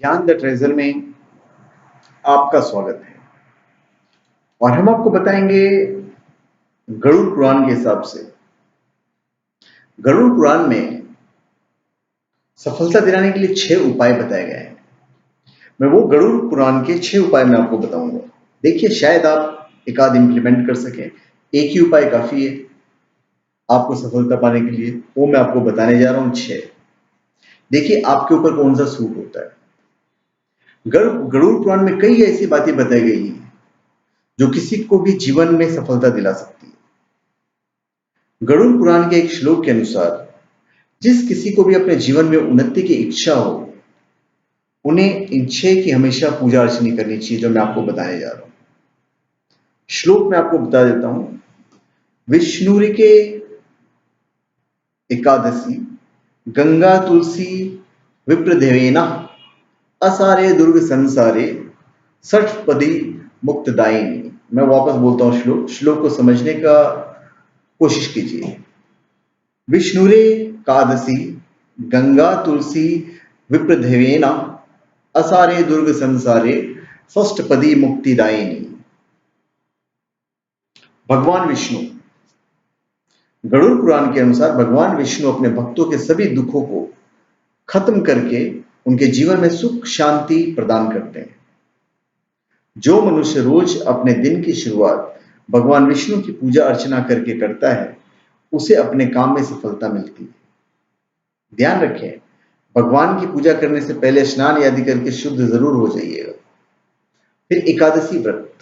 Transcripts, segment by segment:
ज्ञान the treasure में आपका स्वागत है। और हम आपको बताएंगे गरुड़ पुराण के हिसाब से। गरुड़ पुराण में सफलता दिलाने के लिए 6 उपाय बताए गए हैं। मैं वो गरुड़ पुराण के 6 उपाय मैं आपको बताऊंगा। देखिए, शायद आप एक आध इम्प्लीमेंट कर सकें। एक ही उपाय काफी है आपको सफलता पाने के लिए। वो मैं आपको बताने जा रहा हूं 6। देखिए आपके ऊपर कौन सा सूट होता है। गरुड़ पुराण में कई ऐसी बातें बताई गई हैं जो किसी को भी जीवन में सफलता दिला सकती है। गरुड़ पुराण के एक श्लोक के अनुसार जिस किसी को भी अपने जीवन में उन्नति की इच्छा हो, उन्हें इन 6 की हमेशा पूजा अर्चना करनी चाहिए, जो मैं आपको बताने जा रहा हूं। श्लोक मैं आपको बता देता हूं। विष्णुरी के एकादशी गंगा तुलसी विप्रदेवेना असारे दुर्ग संसारे षटपदी मुक्तदायिनी। मैं वापस बोलता हूं श्लोक को समझने का कोशिश कीजिए। विष्णुरे कादसी गंगा तुलसी विप्रदेवेना असारे दुर्ग संसारे षष्टपदी मुक्तिदायिनी। भगवान विष्णु, गरुड़ पुराण के अनुसार भगवान विष्णु अपने भक्तों के सभी दुखों को खत्म करके उनके जीवन में सुख शांति प्रदान करते हैं। जो मनुष्य रोज अपने दिन की शुरुआत भगवान विष्णु की पूजा अर्चना करके करता है, उसे अपने काम में सफलता मिलती है। ध्यान रखें, भगवान की पूजा करने से पहले स्नान आदि करके शुद्ध जरूर हो जाइएगा। फिर एकादशी व्रत।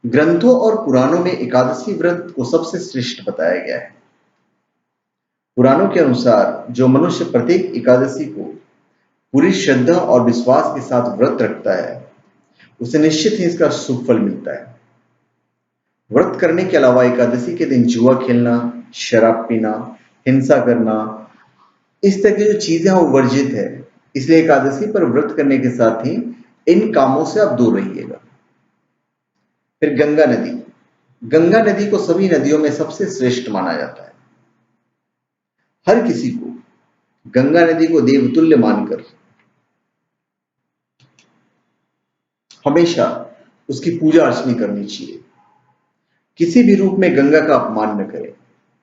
ग्रंथों और पुराणों में एकादशी व्रत को सबसे श्रेष्ठ बताया गया है। पुराणों के अनुसार जो मनुष्य प्रत्येक एकादशी को पूरी श्रद्धा और विश्वास के साथ व्रत रखता है, उसे निश्चित ही इसका शुभ फल मिलता है। व्रत करने के अलावा एकादशी के दिन जुआ खेलना, शराब पीना, हिंसा करना, इस तरह की जो चीजें वो वर्जित है। इसलिए एकादशी पर व्रत करने के साथ ही इन कामों से आप दूर रहिएगा। फिर गंगा नदी। गंगा नदी को सभी नदियों में सबसे श्रेष्ठ माना जाता है। हर किसी को गंगा नदी को देवतुल्य मानकर हमेशा उसकी पूजा अर्चना करनी चाहिए। किसी भी रूप में गंगा का अपमान न करें।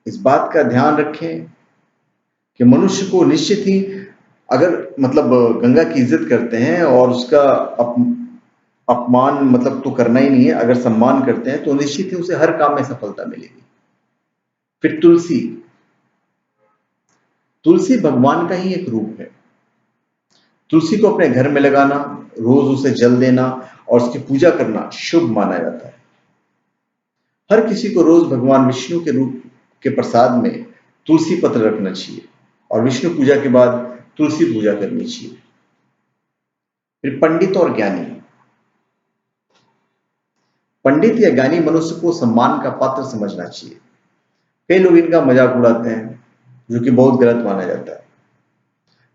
इस बात का ध्यान रखें कि मनुष्य को निश्चित ही, अगर गंगा की इज्जत करते हैं और उसका अपमान तो करना ही नहीं है, अगर सम्मान करते हैं तो निश्चित ही उसे हर काम में सफलता मिलेगी। फिर तुलसी। तुलसी भगवान का ही एक रूप है। तुलसी को अपने घर में लगाना, रोज उसे जल देना और उसकी पूजा करना शुभ माना जाता है। हर किसी को रोज भगवान विष्णु के रूप के प्रसाद में तुलसी पत्र रखना चाहिए और विष्णु पूजा के बाद तुलसी पूजा करनी चाहिए। फिर पंडित और ज्ञानी। पंडित या ज्ञानी मनुष्य को सम्मान का पात्र समझना चाहिए। कई लोग इनका मजाक उड़ाते हैं, जो कि बहुत गलत माना जाता है।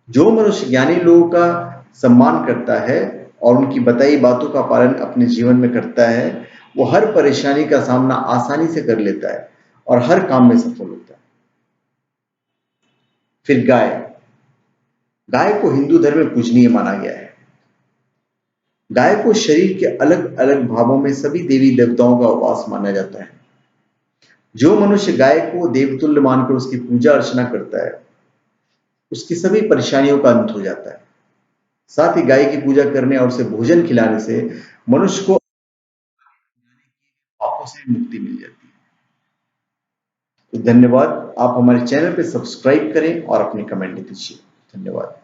जो मनुष्य ज्ञानी लोगों का सम्मान करता है और उनकी बताई बातों का पालन अपने जीवन में करता है, वो हर परेशानी का सामना आसानी से कर लेता है और हर काम में सफल होता है। फिर गाय। गाय को हिंदू धर्म में पूजनीय माना गया है। गाय को शरीर के अलग अलग भागों में सभी देवी देवताओं का वास माना जाता है। जो मनुष्य गाय को देवतुल्य मानकर उसकी पूजा अर्चना करता है, उसकी सभी परेशानियों का अंत हो जाता है। साथ ही गाय की पूजा करने और उसे भोजन खिलाने से मनुष्य को पापों से मुक्ति मिल जाती है। तो धन्यवाद। आप हमारे चैनल पे सब्सक्राइब करें और अपने कमेंट दीजिए। धन्यवाद।